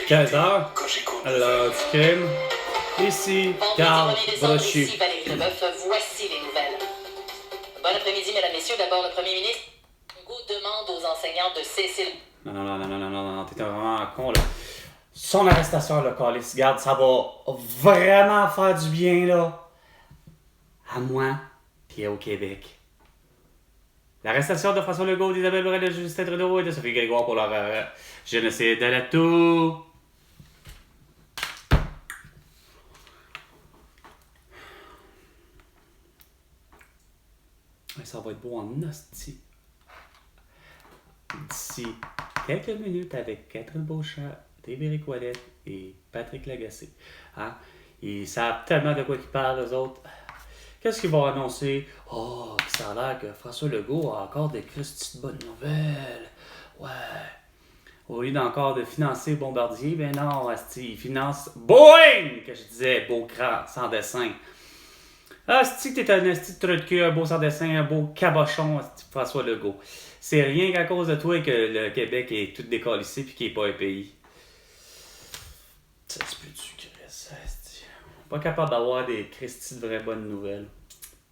15h, l'heure du crime. Ici, Carl Brochu. Ici Valérie Leboeuf, voici les nouvelles. Bon après-midi, mesdames, messieurs. D'abord, le premier ministre Legault demande aux enseignants de cesser... Non, t'es vraiment con, là. Son arrestation, là, Calice, garde, ça va vraiment faire du bien, là. À moi, puis au Québec. L'arrestation de François Legault, d'Isabelle Burel, de Justin Trudeau et de Sophie Grégoire pour leur génocide de la toux. Ça va être beau en hostie. D'ici quelques minutes avec Catherine Beauchamp, Véronique Ouellette et Patrick Lagacé. Hein? Ils savent tellement de quoi ils parlent, eux autres. Qu'est-ce qu'ils vont annoncer? Oh, ça a l'air que François Legault a encore des petites bonnes nouvelles. Ouais. Au lieu d'encore de financer Bombardier, ben non, asti, il finance Boeing, que je disais, beau cran, sans dessin. Asti, t'es un asti de trou de cul, un beau sans dessin, un beau cabochon, asti, François Legault. C'est rien qu'à cause de toi que le Québec est tout décalissé puis qu'il n'est pas un pays. Ça se peut-tu, Chris, asti. Pas capable d'avoir des Christy de vraies bonnes nouvelles.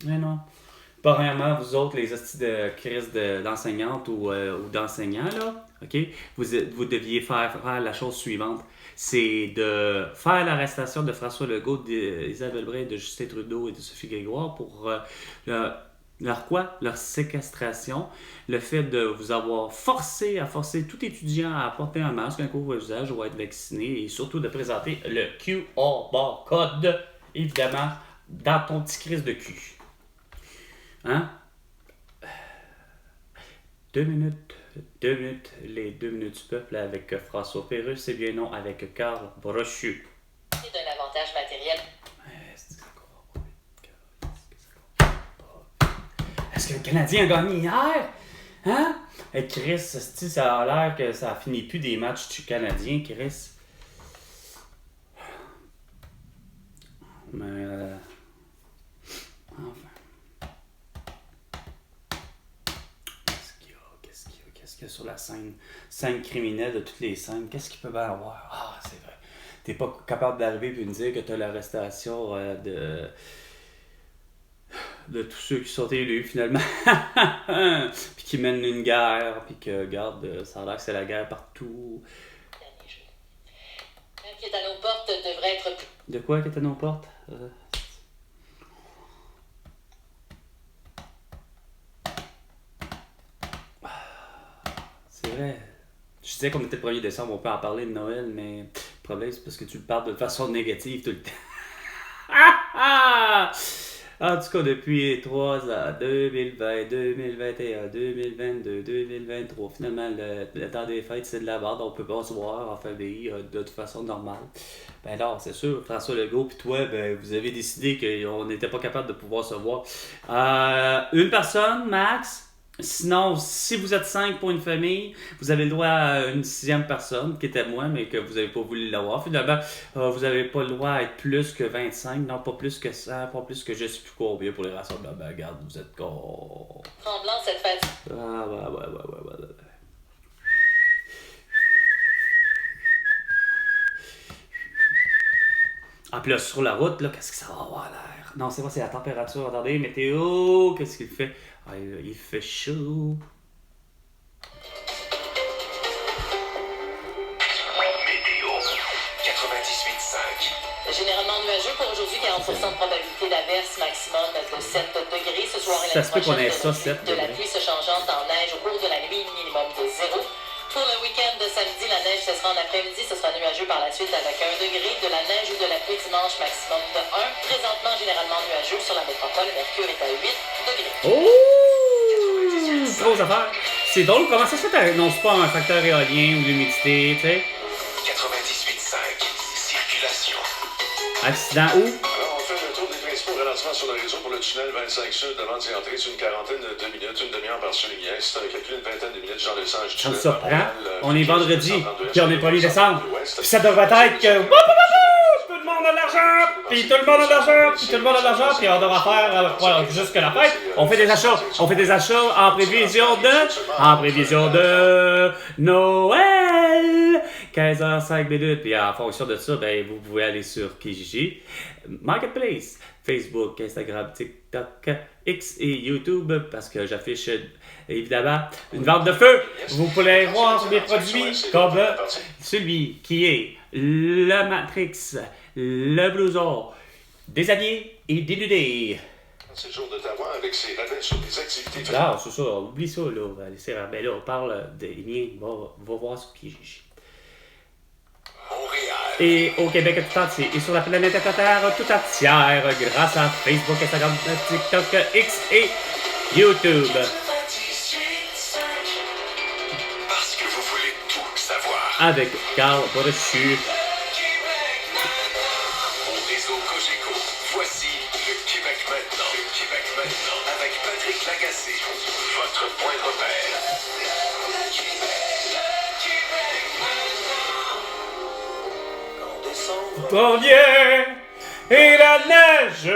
Mais non. Premièrement, vous autres, les hosties de Chris d'enseignantes ou d'enseignants, là, OK? Vous deviez faire la chose suivante. C'est de faire l'arrestation de François Legault, d'Isabelle Bray, de Justin Trudeau et de Sophie Grégoire pour leur séquestration. Le fait de vous avoir forcé tout étudiant à porter un masque, un couvre-visage ou à être vacciné et surtout de présenter le QR barcode, évidemment, dans ton petit crise de cul. Hein? 2 minutes, les 2 minutes du peuple avec François Pérusse et bien non avec Carl Brochu. d'un avantage matériel. Est-ce que le Canadien a gagné hier? Hein? Hey Chris, ça a l'air que ça finit plus des matchs du Canadien, Chris. Mais enfin. Qu'est-ce qu'il y a sur la scène criminelle de toutes les scènes? Qu'est-ce qu'il peut bien avoir? Ah, c'est vrai. T'es pas capable d'arriver et de me dire que t'as l'arrestation de tous ceux qui sont élus, finalement. Puis qui mènent une guerre, puis que, regarde, ça a l'air que c'est la guerre partout. Qui est à nos portes devrait être... De quoi qui est à nos portes? C'est vrai. Je disais qu'on était le 1er décembre, on peut en parler de Noël, mais le problème, c'est parce que tu le parles de façon négative tout le temps. En tout cas, depuis 3 ans, 2020, 2021, 2022, 2023, finalement, le temps des fêtes, c'est de la merde, on peut pas se voir en famille de toute façon normale. Ben alors, c'est sûr, François Legault puis toi, ben, vous avez décidé qu'on n'était pas capable de pouvoir se voir. Une personne, max. Sinon, si vous êtes 5 pour une famille, vous avez le droit à une 6e personne, qui était moi, mais que vous n'avez pas voulu l'avoir. Finalement, vous n'avez pas le droit à être plus que 25, non, pas plus que 100, pas plus que je sais plus combien pour les rassemblements. Ben, regarde, vous êtes con. Tremblant cette fête. Ah, ouais. Ah, puis là, sur la route, là, qu'est-ce que ça va avoir l'air? Non, c'est pas, c'est la température. Attendez, météo, qu'est-ce qu'il fait? Ah, il fait chaud. Météo 98.5. Généralement nuageux pour aujourd'hui, 40% de probabilité d'averse, maximum de 7 degrés. Ce soir et Ça la se peut qu'on ait prochaine, ça, 7 de la degrés. pluie se changeant en neige au cours de la nuit, minimum de 0. Pour le week-end de samedi, la neige cessera en après-midi. Ce sera nuageux par la suite avec 1 degré. De la neige ou de la pluie dimanche, maximum de 1. Présentement, généralement nuageux sur la métropole. Le mercure est à 8 degrés. Oh! Grosse affaire. C'est drôle, comment ça se fait t'annonces pas un facteur éolien ou l'humidité, tu sais? 98.5. Circulation. Accident où? Alors, on fait le tour des principaux ralentissements sur le réseau pour le tunnel 25 Sud de vente et entrée. C'est une quarantaine de minutes, une demi-heure par souligneur. Si on a calculé une vingtaine de minutes, Jean Lesage. Ça me surprend. On est vendredi, puis on est 1er décembre. Puis ça devrait être que... Tout le monde a de l'argent, puis tout le monde a de l'argent, puis tout le monde a de l'argent, puis on devra faire jusque la fête. On fait des achats en prévision de Noël. 15h05. Puis en fonction de ça, ben, vous pouvez aller sur Kijiji, Marketplace, Facebook, Instagram, TikTok, X et YouTube, parce que j'affiche évidemment une vente de feu. Vous pouvez voir mes produits comme celui qui est le Matrix, le blouson, déshabillé et dénudé. C'est le jour de t'avoir avec ses rabais sur des activités. Ah, c'est ça, oublie ça, là. On va laisser rabais, là. On parle des liens. Va voir sur Kijiji. Montréal. Et au Québec tout entier et sur la planète Terre tout entière grâce à Facebook, Instagram, TikTok, X et YouTube. Parce que vous voulez tout savoir. Avec Carl Bodechu. Au réseau Cogeco, voici le Québec maintenant. Le Québec maintenant. Avec Patrick Lagacé. Votre point de repère. Bon Dieu, et la neige,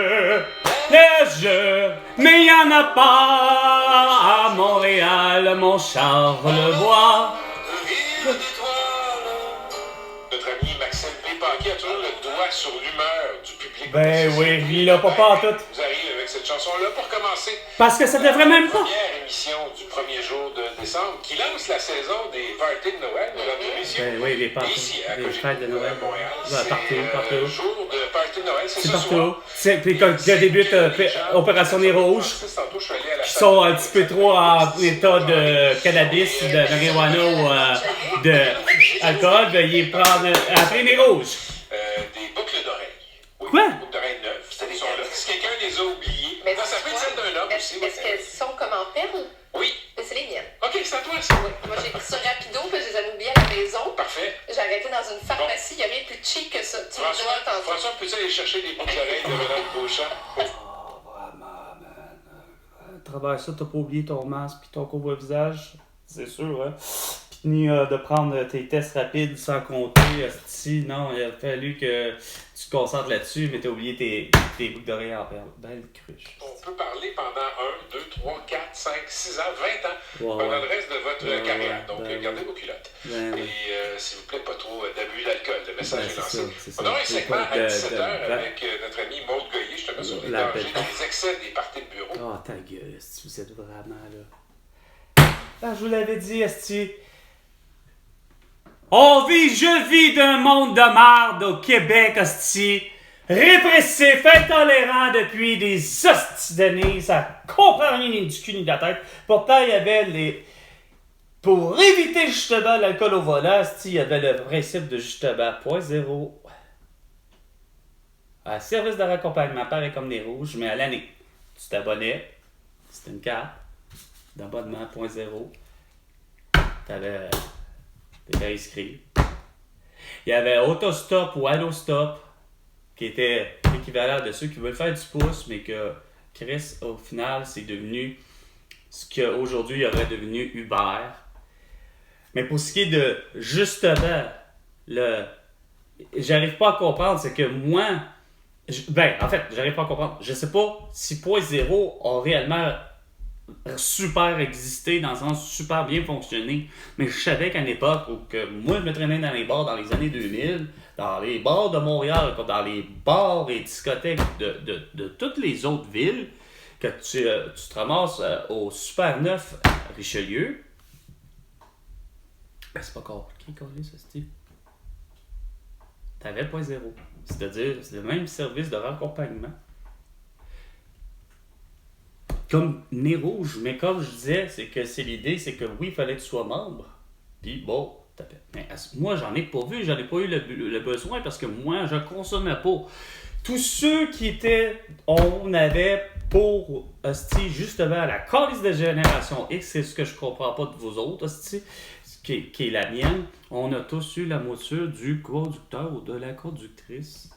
mais il n'y en a pas à Montréal, mon Charlevoix. Notre ami Maxime Pépaquet a toujours le doigt sur l'humeur du public. Ben oui, il l'a pas tout. Vous arrivez avec cette chanson-là pour commencer. Parce que ça devrait même pas. Première émission du premier jour de décembre qui lance la saison des parties de Noël, mesdames et messieurs. Ben oui, les parties, Ici, à les Cogeco, fêtes de Noël. Montréal. Ouais, partout. Le jour de party de Noël, c'est C'est ce partout. soir. C'est puis quand débute Opération Nez Rouge, Tantôt, je suis allé à la qui sont un petit peu trop en état de cannabis, de marijuana ou d'alcool, ben ils prennent après Nez Rouge. des boucles d'oreilles. Oui, Quoi? Des boucles d'oreilles neuves. Ils sont là. Si quelqu'un les a oubliées, Mais non, ça peut être celle d'un homme aussi. Est-ce qu'elles sont comme en perles? Oui. Mais c'est les miennes. OK, c'est à toi, ça. Oui. Moi, j'ai pris ça rapido, puis je les avais oubliées à la maison. Parfait. J'ai arrêté dans une pharmacie, il n'y a rien de plus cheap que ça. Tu me dois tantôt. François, peux-tu aller chercher des boucles d'oreilles de Mme Beauchamp? Oh, vraiment, man. À travers ça, t'as pas oublié ton masque pis ton couvre-visage. C'est sûr, hein. Pis ni de prendre tes tests rapides sans compter. Si, non, il a fallu que tu te concentres là-dessus, mais t'as oublié tes boucles d'oreilles en perles. Belle cruche. On peut parler pendant 1, 2, 3, 4, 5, 6 ans, 20 ans, Ouais, pendant ouais. le reste de votre Ouais, carrière. ouais, Donc, ben gardez ouais. vos culottes. Ben oui. Et s'il vous plaît, pas trop d'abus d'alcool. Le message Ben, est c'est lancé. ça, c'est ça. On aura un C'est segment pas à de- 17h de- avec notre ami Maude Goyer, justement, sur les La dangers, bête. les excès des parties de bureau. Oh, ta gueule, esti, vous êtes vraiment là. Ah, je vous l'avais dit, esti. Je vis d'un monde de marde au Québec, esti. Répressif, intolérant depuis des hosties d'années. Ça comprend rien ni du cul ni de la tête. Pourtant, il y avait les... Pour éviter justement l'alcool au volant, esti, il y avait le principe de justement 0.0. À service de raccompagnement, pareil comme les rouges, mais à l'année. Tu t'abonnais, c'était une carte d'abonnement 0.0. T'étais inscrit. Il y avait Autostop ou Allostop, qui était l'équivalent de ceux qui veulent faire du pouce, mais que Chris, au final, c'est devenu ce qu'aujourd'hui aurait devenu Uber. Mais pour ce qui est de, justement, j'arrive pas à comprendre, c'est que moi, j'arrive pas à comprendre. Je sais pas si 0.0 a réellement super existé, dans le sens super bien fonctionné. Mais je savais qu'à une époque où que moi, je me traînais dans les bars dans les années 2000, dans les bars de Montréal, comme dans les bars et discothèques de toutes les autres villes, que tu te ramasses au Super 9 à Richelieu. Ben, c'est pas compliqué, ça, Steve. T'avais 0.0. C'est-à-dire, c'est le même service de raccompagnement. Comme Nez Rouge, mais comme je disais, c'est l'idée, c'est que oui, il fallait que tu sois membre. Puis bon, mais moi, j'en ai pas vu, j'en ai pas eu le besoin parce que moi, je consommais pas. Tous ceux qui étaient, on avait pour, hostie, justement, la calice de génération X, c'est ce que je comprends pas de vous autres, hostie, qui est la mienne, on a tous eu la mouture du conducteur ou de la conductrice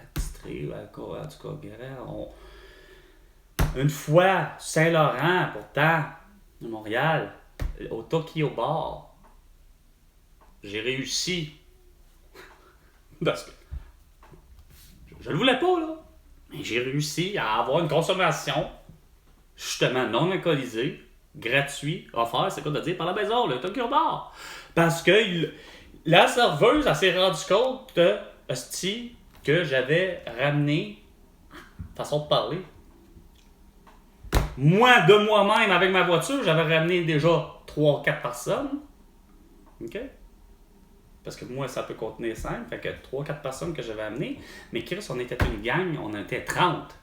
attitrée, en tout cas, une fois, Saint-Laurent, pourtant, de Montréal, au Tokyo Bar, j'ai réussi. Parce que je le voulais pas, là. Mais j'ai réussi à avoir une consommation, justement, non alcoolisée, gratuit, offert, c'est quoi de dire, par la maison, le Tokyo Bar. Parce que La serveuse, elle s'est rendue compte de hostie que j'avais ramené façon de parler. Moi, de moi-même, avec ma voiture, j'avais ramené déjà 3-4 personnes. OK? Parce que moi, ça peut contenir 5. Fait que 3-4 personnes que j'avais amenées. Mais Chris, on était une gang, on était 30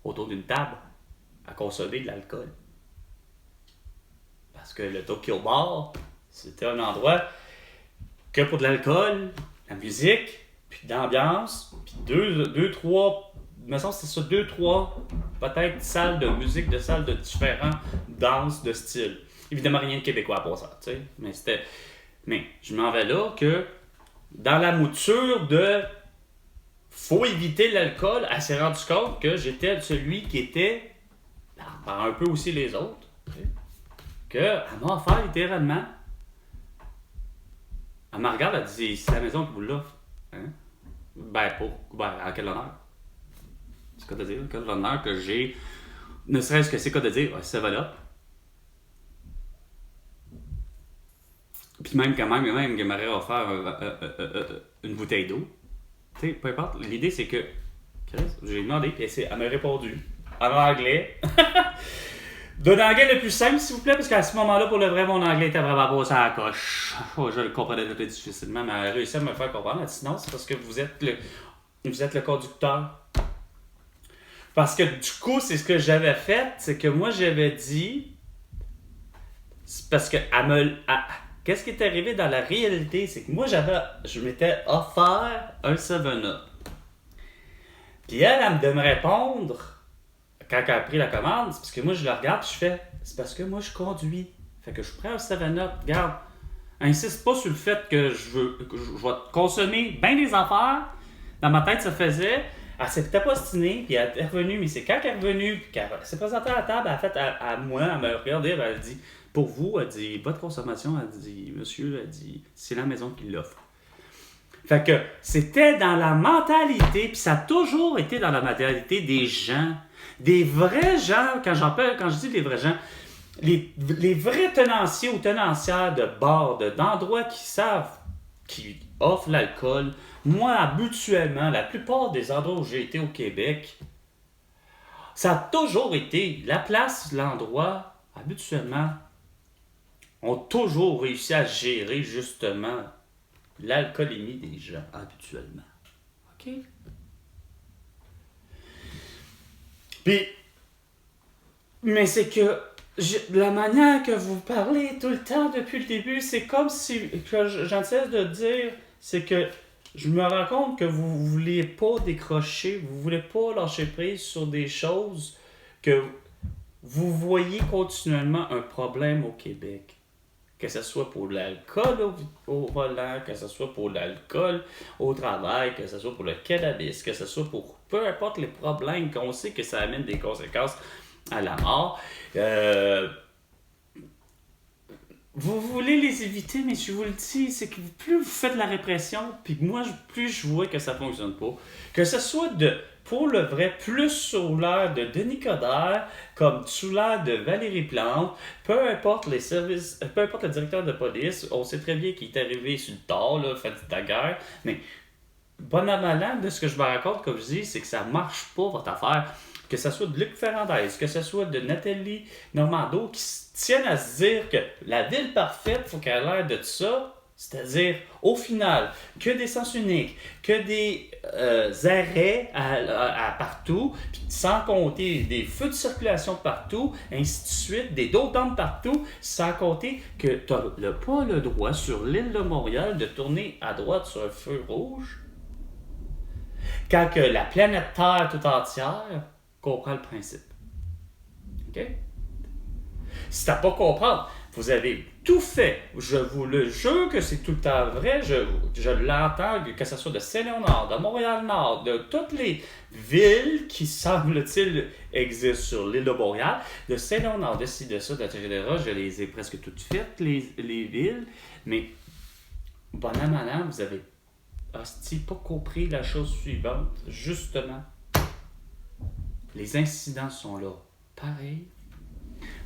autour d'une table à consommer de l'alcool. Parce que le Tokyo Bar, c'était un endroit que pour de l'alcool, la musique, puis de l'ambiance, puis 2-3, il me semble que c'est ça, 2-3 peut-être salles de musique, de salles de différents danses de style. Évidemment, rien de québécois pour ça, tu sais. Mais je m'en vais là que dans la mouture de faut éviter l'alcool, elle s'est rendue compte que j'étais celui qui était, par un peu aussi les autres, tu sais, qu'elle m'a offert littéralement. Elle me regarde, elle dit c'est la maison qui vous l'offre. Hein? À quel honneur? C'est quoi de dire? Quel honneur que j'ai, ne serait-ce que c'est quoi de dire, ça va là. Puis même qu'elle m'aurait offert une bouteille d'eau. Tu sais, peu importe. L'idée, c'est que j'ai demandé, puis elle m'a répondu en anglais. D'un anglais le plus simple, s'il vous plaît, parce qu'à ce moment-là, pour le vrai, mon anglais était vraiment passé à la coche. Oh, je le comprenais très difficilement, mais elle a réussi à me faire comprendre. Elle dit sinon, c'est parce que vous êtes le conducteur. Parce que du coup, c'est ce que j'avais fait, c'est que moi, j'avais dit. C'est parce que qu'est-ce qui est arrivé dans la réalité, c'est que moi, je m'étais offert un 7-Up. Puis elle de me répondre, quand elle a pris la commande, c'est parce que moi, je la regarde et je fais, c'est parce que moi, je conduis. Fait que je prends un 7-Up. Regarde, insiste pas sur le fait que je vais consommer bien des affaires. Dans ma tête, ça faisait. Elle s'était pas ostinée, puis elle est revenue. Mais c'est quand elle est revenue, puis qu'elle s'est présentée à la table, elle a fait à moi, elle m'a regardé, elle dit, pour vous, elle dit, votre consommation, elle dit, monsieur, elle dit, c'est la maison qui l'offre. Fait que c'était dans la mentalité, puis ça a toujours été dans la mentalité des gens, des vrais gens, quand je dis des vrais gens, les vrais tenanciers ou tenancières de bars, d'endroits qui offrent l'alcool. Moi, habituellement, la plupart des endroits où j'ai été au Québec, ça a toujours été la place, l'endroit, habituellement, ont toujours réussi à gérer justement l'alcoolémie des gens, habituellement. OK? Puis, mais c'est que la manière que vous parlez tout le temps depuis le début, c'est comme si, que j'en cesse de dire, c'est que je me rends compte que vous ne voulez pas décrocher, vous ne voulez pas lâcher prise sur des choses que vous voyez continuellement un problème au Québec. Que ce soit pour l'alcool au volant, que ce soit pour l'alcool au travail, que ce soit pour le cannabis, que ce soit pour peu importe les problèmes qu'on sait que ça amène des conséquences à la mort. Vous voulez les éviter, mais je vous le dis, c'est que plus vous faites la répression, puis moi, plus je vois que ça ne fonctionne pas. Que ce soit pour le vrai, plus sous l'air de Denis Coderre, comme sous l'air de Valérie Plante, peu importe les services, peu importe le directeur de police, on sait très bien qu'il est arrivé sur le tard, là, fait de la guerre, mais bon à malin de ce que je me raconte, comme je dis, c'est que ça marche pas, votre affaire. Que ce soit de Luc Ferrandez, que ce soit de Nathalie Normando, qui tiennent à se dire que la ville parfaite, il faut qu'elle ait l'air de ça. C'est-à-dire, au final, que des sens uniques, que des arrêts à partout, puis sans compter des feux de circulation partout, ainsi de suite, d'autres dents partout, sans compter que tu n'as pas le droit sur l'île de Montréal de tourner à droite sur un feu rouge. Quand que la planète Terre tout entière comprend le principe. OK? Si tu n'as pas compris, vous avez tout fait. Je vous le jure que c'est tout le temps vrai. Je l'entends, que ce soit de Saint-Léonard, de Montréal-Nord, de toutes les villes qui, semble-t-il, existent sur l'île de Montréal, de Saint-Léonard, de ci, de ça, etc. Je les ai presque toutes faites, les villes. Mais, bon an, malin, vous avez pas compris la chose suivante. Justement, les incidents sont là. Pareil.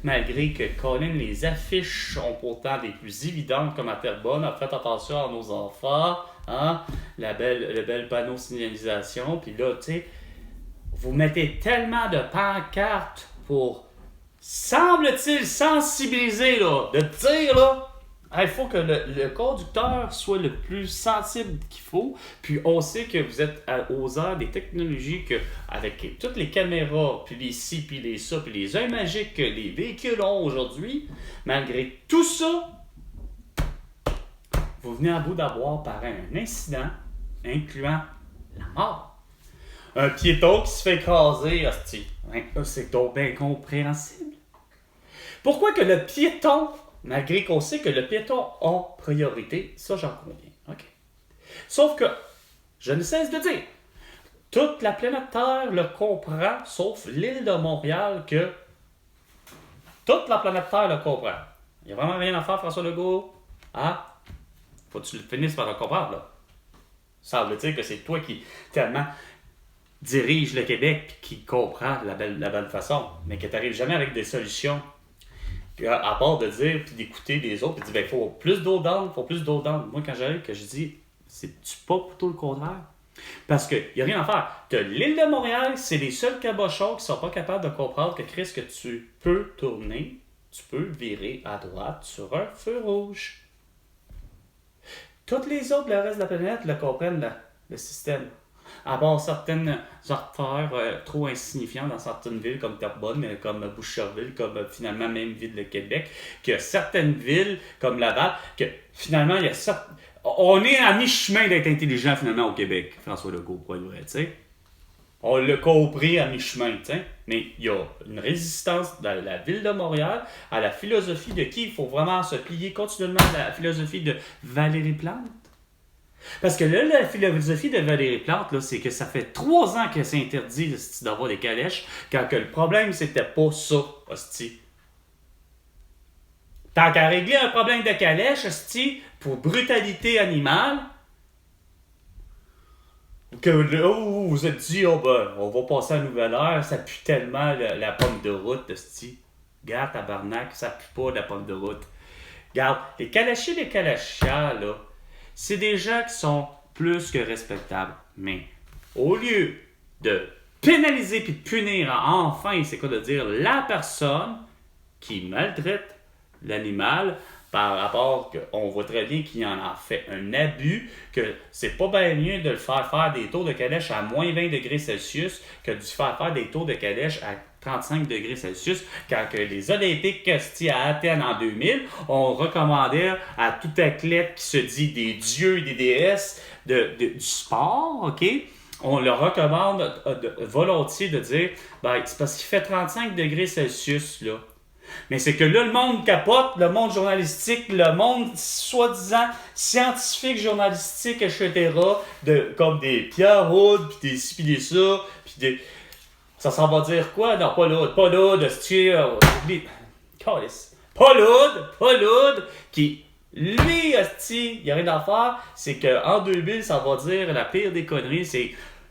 malgré que Colin, les affiches sont pourtant les plus évidentes comme à Terrebonne. Faites attention à nos enfants, hein? Le bel panneau signalisation. Puis là, tu sais, vous mettez tellement de pancartes pour, semble-t-il, sensibiliser, là, de dire, là, il faut que le conducteur soit le plus sensible qu'il faut. Puis on sait que vous êtes aux heures des technologies, que avec toutes les caméras, puis les ci, puis les ça, puis les œils magiques que les véhicules ont aujourd'hui, malgré tout ça, vous venez à bout d'avoir par un incident incluant la mort. Un piéton qui se fait écraser, hostie. C'est donc bien compréhensible. Pourquoi que le piéton, malgré qu'on sait que le piéton a priorité, ça j'en conviens. OK. Sauf que, je ne cesse de dire, toute la planète Terre le comprend, sauf l'île de Montréal, que toute la planète Terre le comprend. Il n'y a vraiment rien à faire, François Legault. Ah, faut que tu le finisses par le comprendre, là. Ça veut dire que c'est toi qui, tellement, dirige le Québec et qui comprend la bonne façon, mais que tu n'arrives jamais avec des solutions. Puis à part de dire, puis d'écouter les autres, puis de dire, il faut plus d'eau d'âne, il faut plus d'eau d'âne. Moi, quand j'arrive, que je dis, c'est-tu pas plutôt le contraire? Parce qu'il n'y a rien à faire. Tu as l'île de Montréal, c'est les seuls cabochons qui ne sont pas capables de comprendre que, Chris, que tu peux tourner, tu peux virer à droite sur un feu rouge. Toutes les autres, le reste de la planète, le comprennent, le système. À part certaines artères trop insignifiantes dans certaines villes comme Terrebonne, comme Boucherville, comme finalement même Ville de Québec, qu'il y a certaines villes comme Laval, que finalement il y a on est à mi-chemin d'être intelligent finalement au Québec, François Legault, pour être vrai, tu sais. On l'a compris à mi-chemin, tu sais. Mais il y a une résistance de la Ville de Montréal à la philosophie de qui il faut vraiment se plier continuellement à la philosophie de Valérie Plante. Parce que là, la philosophie de Valérie Plante, là, c'est que ça fait 3 ans que c'est interdit d'avoir des calèches, quand que le problème, c'était pas ça, hostie. Tant qu'à régler un problème de calèche, hostie, pour brutalité animale, que vous vous êtes dit, oh ben, on va passer à la nouvelle ère, ça pue tellement la pomme de route, hostie. Garde, tabarnak, ça pue pas la pomme de route. Garde, les calèchis, les calèchias, là, c'est des gens qui sont plus que respectables. Mais au lieu de pénaliser puis de punir enfin, c'est quoi de dire, la personne qui maltraite l'animal par rapport qu'on voit très bien qu'il en a fait un abus, que c'est pas bien mieux de le faire des tours de calèche à moins 20 degrés Celsius que de faire des tours de calèche à 35 degrés Celsius, quand que les Olympiques à Athènes en 2000, on recommandait à tout athlète qui se dit des dieux et des déesses du sport, OK? On leur recommande volontiers de dire, ben, c'est parce qu'il fait 35 degrés Celsius, là. Mais c'est que là, le monde capote, le monde journalistique, le monde soi-disant scientifique, journalistique, etc., comme des Pierre Houd, puis des ci, puis des ça, puis des... Ça s'en va dire quoi? Non, pas l'aude, pas l'aude, qui, lui, hostie, il n'y a rien à faire, c'est qu'en 2000, ça va dire la pire des conneries, c'est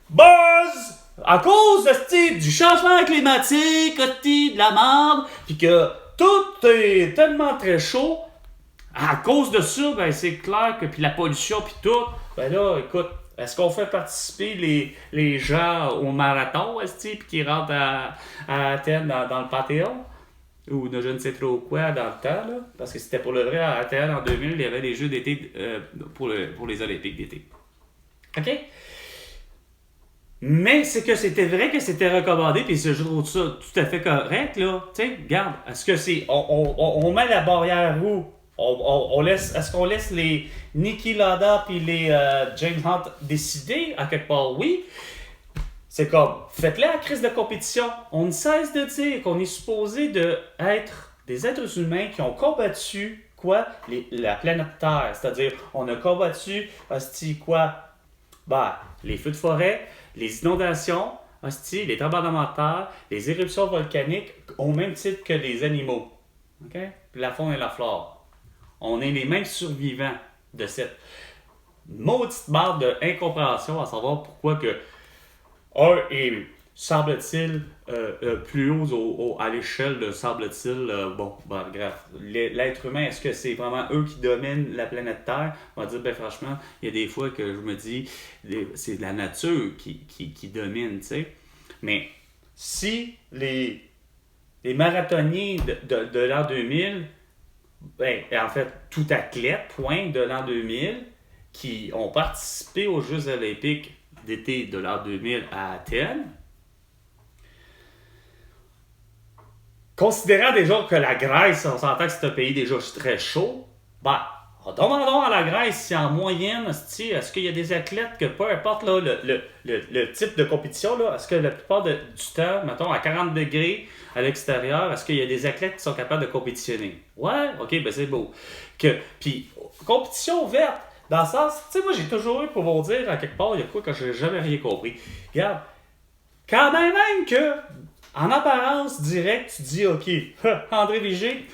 buzz! À cause, hostie, du changement climatique, hostie, de la merde, puis que tout est tellement très chaud, à cause de ça, ben c'est clair que, puis la pollution, puis tout, ben là, écoute, est-ce qu'on fait participer les gens au marathon, puis qui rentrent à Athènes dans le Panthéon? Ou je ne sais trop quoi dans le temps, là? Parce que c'était pour le vrai, à Athènes, en 2000, il y avait des Jeux d'été pour les Olympiques d'été. OK? Mais c'est que c'était vrai que c'était recommandé, puis je trouve ça tout à fait correct, là. Tu sais, regarde, est-ce que c'est... On met la barrière où? Est-ce qu'on laisse les Niki Lauda puis les James Hunt décider? À quelque part, oui. C'est comme, faites-le à la crise de compétition. On ne cesse de dire qu'on est supposé être des êtres humains qui ont combattu, quoi? La planète Terre. C'est-à-dire, on a combattu, les feux de forêt, les inondations, les tremblements de terre, les éruptions volcaniques, au même titre que les animaux. OK? Puis la faune et la flore. On est les mêmes survivants de cette maudite barre d'incompréhension à savoir pourquoi que un est semble-t-il, plus haut à l'échelle, semble-t-il, bref, l'être humain, est-ce que c'est vraiment eux qui dominent la planète Terre? On va dire, ben franchement, il y a des fois que je me dis, c'est la nature qui domine, tu sais. Mais si les marathoniens de l'an 2000, en fait, tout athlète, de l'an 2000, qui ont participé aux Jeux olympiques d'été de l'an 2000 à Athènes, considérant déjà que la Grèce, on s'entend que c'est un pays déjà très chaud, demandons à la Grèce si en moyenne, est-ce qu'il y a des athlètes que peu importe là, le type de compétition, là, est-ce que la plupart du temps, mettons à 40 degrés à l'extérieur, est-ce qu'il y a des athlètes qui sont capables de compétitionner? Ouais, ok, ben c'est beau. Puis, compétition verte, dans le sens, tu sais, moi j'ai toujours eu pour vous dire à quelque part, il y a quoi que j'ai jamais rien compris. Regarde, quand même que, en apparence directe, tu dis, ok, André Vigé,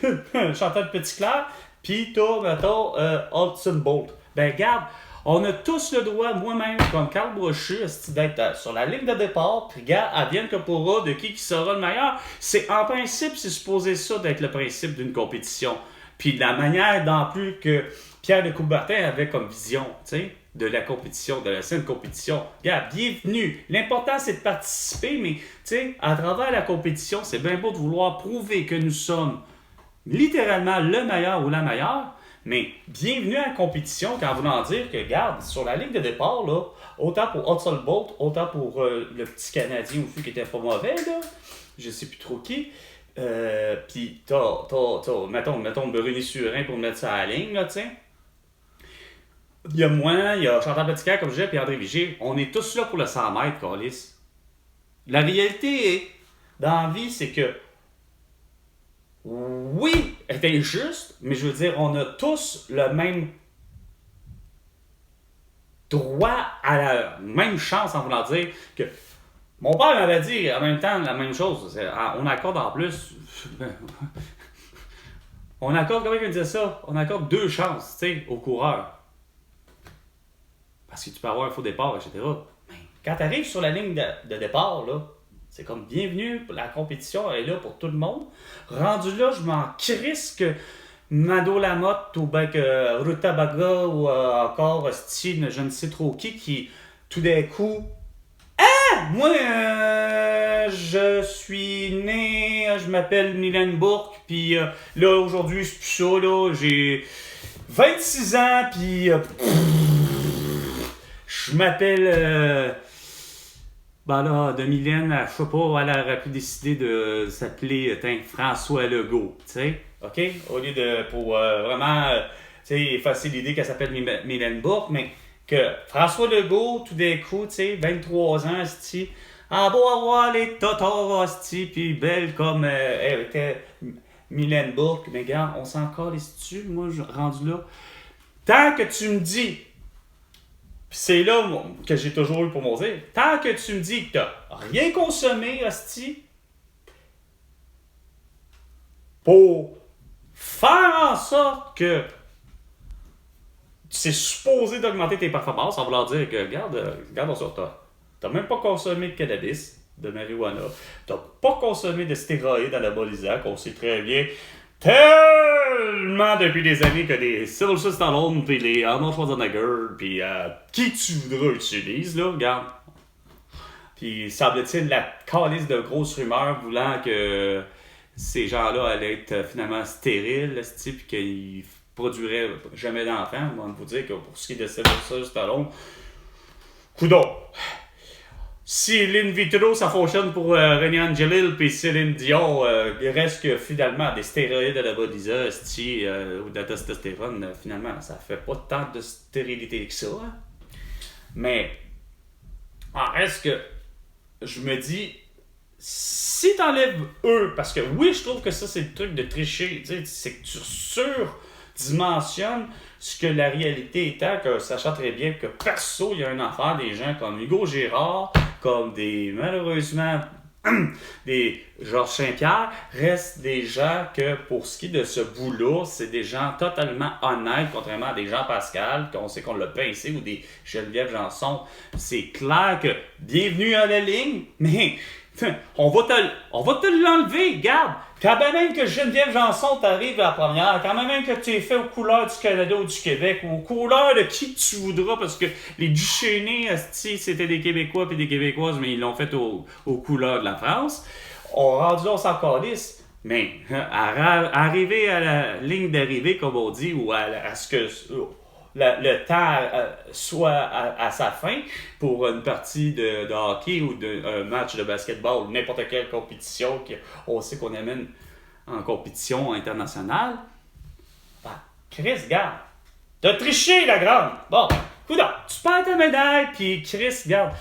Chantal Petitclerc, pis t'as, mettons, Hudson Bolt. Ben, regarde, on a tous le droit, moi-même, comme Carl Brochu, d'être sur la ligne de départ, puis regarde, advienne que pourra de qui sera le meilleur. C'est, en principe, c'est supposé ça d'être le principe d'une compétition. Puis la manière, d'en plus, que Pierre de Coubertin avait comme vision, tu sais, de la compétition, de la scène compétition. Regarde, bienvenue. L'important, c'est de participer, mais, tu sais, à travers la compétition, c'est bien beau de vouloir prouver que nous sommes littéralement le meilleur ou la meilleure, mais bienvenue à la compétition quand voulant dire que, regarde, sur la ligne de départ, là, autant pour Hudson Bolt, autant pour le petit Canadien au fût qui était pas mauvais, là, je sais plus trop qui, puis mettons Bruni Surin pour mettre ça à la ligne, là, tu sais. Il y a moi, il y a Chantal Petitclerc, comme je disais, puis André Vigé. On est tous là pour le 100 mètres, câlisse. La réalité, dans la vie, c'est que oui, elle est injuste, mais je veux dire, on a tous le même droit à la même chance en voulant dire que mon père m'avait dit en même temps la même chose. On accorde en plus. On accorde, comment il disait ça? On accorde 2 chances, tu sais, aux coureurs. Parce que tu peux avoir un faux départ, etc. Mais quand tu arrives sur la ligne de départ, là, c'est comme bienvenue, la compétition est là pour tout le monde. Rendu là, je m'en crisse que Mado Lamotte ou bien que Ruta Baga ou encore Stine, je ne sais trop qui tout d'un coup. Moi, je suis né, je m'appelle Mylène Bourque, puis là, aujourd'hui, c'est plus ça, là, j'ai 26 ans, puis je m'appelle, de Mylène, je sais pas, elle aurait pu décider de s'appeler François Legault, tu sais, ok? Au lieu de, pour vraiment, tu sais, effacer l'idée qu'elle s'appelle Mylène Bourque, mais que François Legault, tout d'un coup, tu sais, 23 ans, c'ti, en beau avoir les totos, c'ti, puis belle comme elle était Mylène Bourque, mais gars, on s'en calisse-tu, moi, rendu là. Tant que tu me dis, pis c'est là que j'ai toujours eu pour mon dire, tant que tu me dis que t'as rien consommé, hostie, pour faire en sorte que c'est supposé d'augmenter tes performances en voulant dire que, regarde ça, t'as même pas consommé de cannabis, de marijuana, t'as pas consommé de stéroïdes anabolisants, qu'on sait très bien tellement depuis des années que les Sylvester Stallone, puis les Arnold Schwarzenegger, puis qui tu voudras utilise, là, regarde. Puis semble-t-il la calice de grosses rumeurs voulant que ces gens-là allaient être finalement stériles, puis qu'ils produirait jamais d'enfants. On va vous dire que pour ce qui est de Sylvester Stallone, coudon. Si l'in vitro ça fonctionne pour René Angelil puis Céline Dion, il reste que finalement des stéroïdes anabolisants ou de la testostérone, finalement, ça fait pas tant de stérilité que ça. Hein? Mais en reste que je me dis, si t'enlèves eux, parce que oui, je trouve que ça c'est le truc de tricher, c'est que tu surdimensionnes ce que la réalité étant, que sachant très bien que perso, il y a une affaire des gens comme Hugo Girard, comme des malheureusement des Georges Saint-Pierre restent des gens que, pour ce qui est de ce bout-là, c'est des gens totalement honnêtes, contrairement à des Jean Pascal, qu'on sait qu'on l'a pincé, ou des Geneviève Janson. C'est clair que, bienvenue à la ligne, mais on va te l'enlever, garde. Quand même que Geneviève Janson t'arrive à la première, quand même que tu es fait aux couleurs du Canada ou du Québec, ou aux couleurs de qui tu voudras, parce que les Duchesnay, c'était des Québécois et des Québécoises, mais ils l'ont fait aux couleurs de la France. On s'en calisse. Mais arriver à la ligne d'arrivée, comme on dit, ou à ce que le temps soit à sa fin pour une partie de hockey ou un match de basketball ou n'importe quelle compétition qu'on sait qu'on amène en compétition internationale. Ben, Chris, garde. T'as triché, la grande. Bon, coudonc, tu perds ta médaille, puis Chris, garde.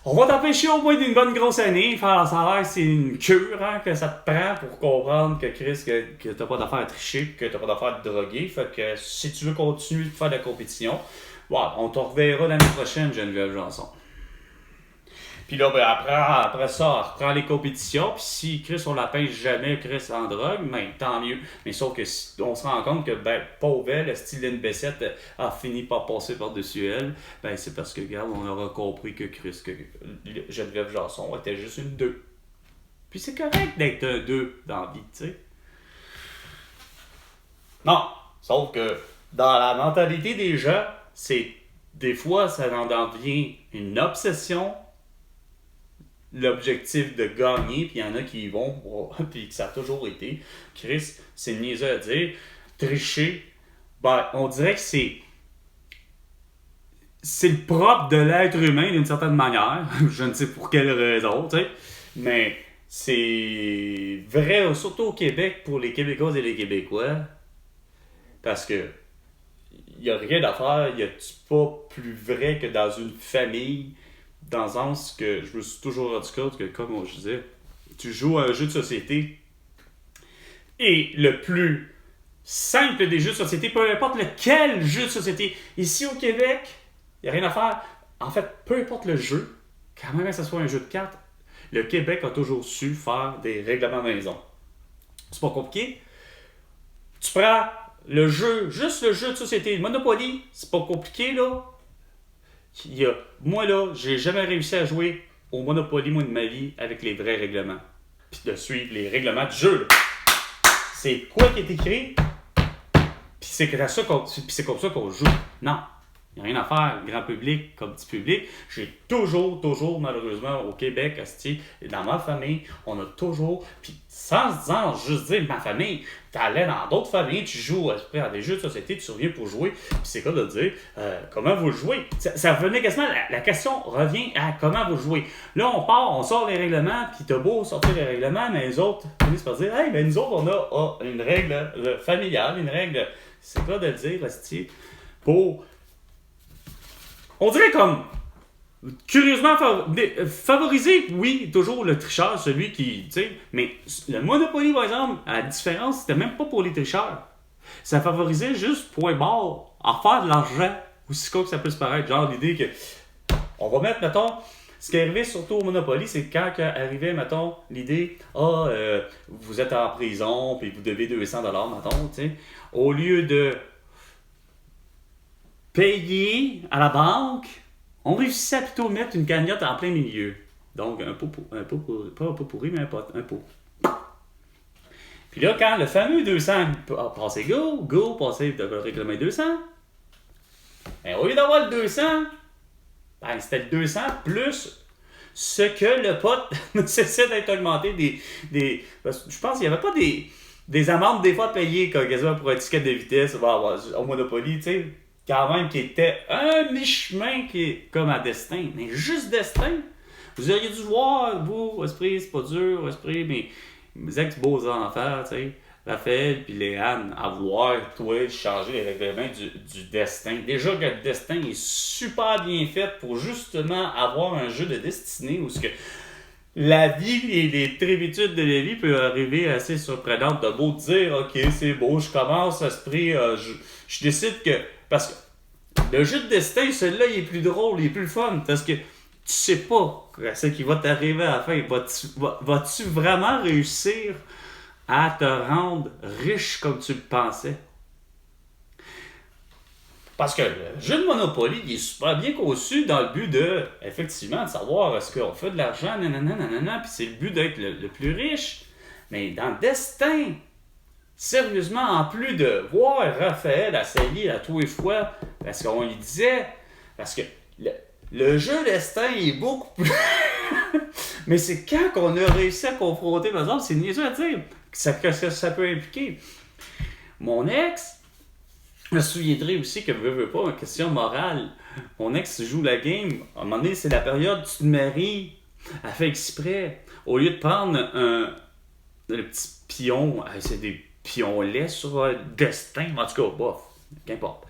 On va t'empêcher au moins d'une bonne grosse année. Ça a l'air c'est une cure que ça te prend pour comprendre que Chris, que t'as pas d'affaire à tricher, que t'as pas d'affaire à te droguer. Fait que si tu veux continuer de faire de la compétition, on te reverra l'année prochaine, Geneviève Janson. Puis là, après ça, on reprend les compétitions. Puis si Chris, on la pince jamais, Chris, en drogue, ben, tant mieux. Mais sauf que on se rend compte que, pauvre elle, Stylène Bessette a fini par passer par-dessus elle. Ben, c'est parce que, regarde, on aura compris que Chris, que Geneviève Janson était juste une 2. Puis c'est correct d'être un 2 dans la vie, tu sais. Non, sauf que dans la mentalité des gens, c'est des fois, ça en devient une obsession. L'objectif de gagner, puis il y en a qui y vont, puis que ça a toujours été. Chris, c'est niaiseux à dire. Tricher, on dirait que c'est le propre de l'être humain d'une certaine manière. Je ne sais pour quelle raison, tu sais. Mais c'est vrai, surtout au Québec, pour les Québécoises et les Québécois. Parce que il n'y a rien à faire, il n'y a pas plus vrai que dans une famille. Dans le sens que je me suis toujours rendu compte que, comme je disais, tu joues à un jeu de société et le plus simple des jeux de société, peu importe lequel jeu de société, ici au Québec, il n'y a rien à faire. En fait, peu importe le jeu, quand même que ce soit un jeu de cartes, le Québec a toujours su faire des règlements de maison. C'est pas compliqué. Tu prends le jeu, juste le jeu de société, le Monopoly, c'est pas compliqué, là. Moi, là, j'ai jamais réussi à jouer au Monopoly, moi, de ma vie, avec les vrais règlements. Puis de suivre les règlements du jeu, là. C'est quoi qui est écrit, puis c'est comme ça qu'on joue. Non. Il n'y a rien à faire, grand public comme petit public. J'ai toujours, malheureusement, au Québec, dans ma famille, on a toujours, puis sans juste dire ma famille, t'allais dans d'autres familles, tu joues à des jeux de société, tu reviens pour jouer, puis c'est quoi de dire comment vous jouez. Ça revenait quasiment, la question revient à comment vous jouez. Là, on sort les règlements, puis t'as beau sortir les règlements, mais les autres finissent par dire hey, ben nous autres, on a une règle familiale, une règle, c'est quoi de dire, pour. On dirait comme, curieusement, favoriser, oui, toujours le tricheur, celui qui, tu sais, mais le Monopoly, par exemple, à la différence, c'était même pas pour les tricheurs. Ça favorisait juste, point barre, à faire de l'argent, aussi quoi que ça puisse paraître, genre l'idée que, on va mettre, mettons, ce qui arrivait surtout au Monopoly, c'est quand arrivait, mettons, l'idée, vous êtes en prison, puis vous devez 200$, mettons, tu sais, au lieu de payer à la banque, on réussissait à plutôt mettre une cagnotte en plein milieu. Donc, pas un pot pourri, mais un pot. Puis là, quand le fameux 200 passait go, passait de règlement 200, ben, au lieu d'avoir le 200, ben, c'était le 200 plus ce que le pote nécessite d'être augmenté parce que je pense qu'il n'y avait pas des amendes des fois payées quasiment pour un ticket de vitesse au Monopoly, tu sais. Quand même, qui était un mi-chemin qui est comme à destin, mais juste destin. Vous auriez dû voir, vous, Esprit, c'est pas dur, Esprit, mais mes ex-beaux enfants, tu sais, Raphaël puis Léane, à vouloir, toi, changer les règlements du destin. Déjà que le destin est super bien fait pour justement avoir un jeu de destinée où ce que la vie et les trébitudes de la vie peuvent arriver assez surprenantes. De beau dire, ok, c'est beau, je commence, Esprit, je décide que. Parce que le jeu de destin, celui-là, il est plus drôle, il est plus fun. Parce que tu sais pas ce qui va t'arriver à la fin. Vas-tu vraiment réussir à te rendre riche comme tu le pensais? Parce que le jeu de Monopoly, il est super bien conçu dans le but de, effectivement, de savoir est-ce qu'on fait de l'argent, nanana, puis c'est le but d'être le plus riche. Mais dans le destin, sérieusement, en plus de voir Raphaël essayer à tous les fois, parce qu'on lui disait, parce que le jeu destin est beaucoup plus... Mais c'est quand qu'on a réussi à confronter, par exemple, c'est niaiseux à dire, qu'est-ce que ça peut impliquer. Mon ex, je me souviendrai aussi que veux pas, une question morale. Mon ex joue la game, à un moment donné, c'est la période, tu te maries, elle fait exprès. Au lieu de prendre le petit pion, c'est des pions laids sur destin, en tout cas, bof, qu'importe.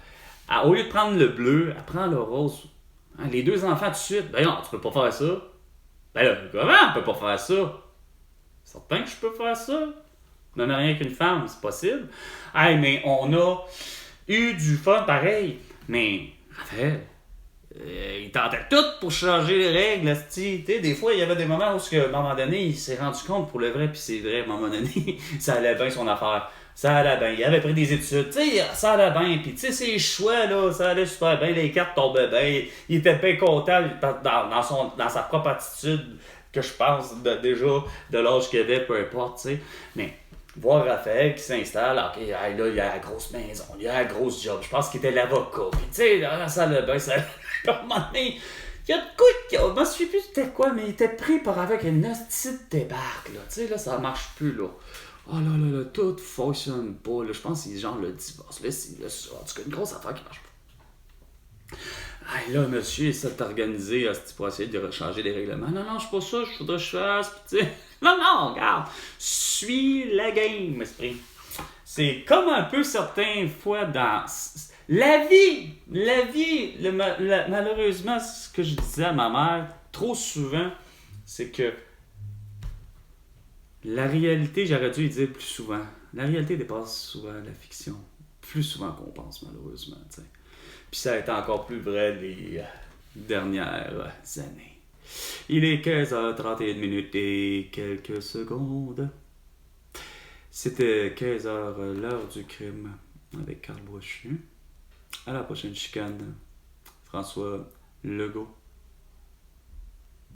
Au lieu de prendre le bleu, elle prend le rose. Hein, les deux enfants tout de suite, ben non, tu peux pas faire ça. Ben là, comment on peut pas faire ça? Certain que je peux faire ça. Même rien qu'une femme, c'est possible. Hey, mais on a eu du fun pareil. Mais, Raphaël, il tentait tout pour changer les règles, des fois, il y avait des moments où, à un moment donné, il s'est rendu compte pour le vrai, puis c'est vrai, à un moment donné, ça allait bien son affaire. Ça allait bien. Il avait pris des études, ça allait bien. Puis, ses choix, là, ça allait super bien. Les cartes tombaient bien. Il était bien content dans sa propre attitude, que je pense déjà de l'âge qu'il avait, peu importe, tu sais. Mais, voir Raphaël qui s'installe, ok, là, il a la grosse maison, il a la grosse job. Je pense qu'il était l'avocat. Puis, tu sais, ça allait bien, ça. À un moment donné, il y a de quoi, je me souviens plus c'était quoi, mais il était pris avec une hostie de débarque, là. Tu sais, là, ça marche plus, là. Oh là, tout fonctionne pas, là. Je pense que c'est genre le divorce. Là, en tout cas, une grosse affaire qui marche pas. Ah, là, monsieur, il s'est organisé pour essayer de changer les règlements. Non, je suis pas ça, je voudrais que je fasse, pis tu sais. Non, regarde, suis la game, esprit. C'est comme un peu certaines fois dans... La vie, malheureusement, ce que je disais à ma mère, trop souvent, c'est que la réalité, j'aurais dû y dire plus souvent. La réalité dépasse souvent la fiction. Plus souvent qu'on pense, malheureusement. T'sais. Puis ça a été encore plus vrai les dernières années. Il est 15h31 et quelques secondes. C'était 15h, l'heure du crime, avec Carl Brochu. À la prochaine chicane. François Legault.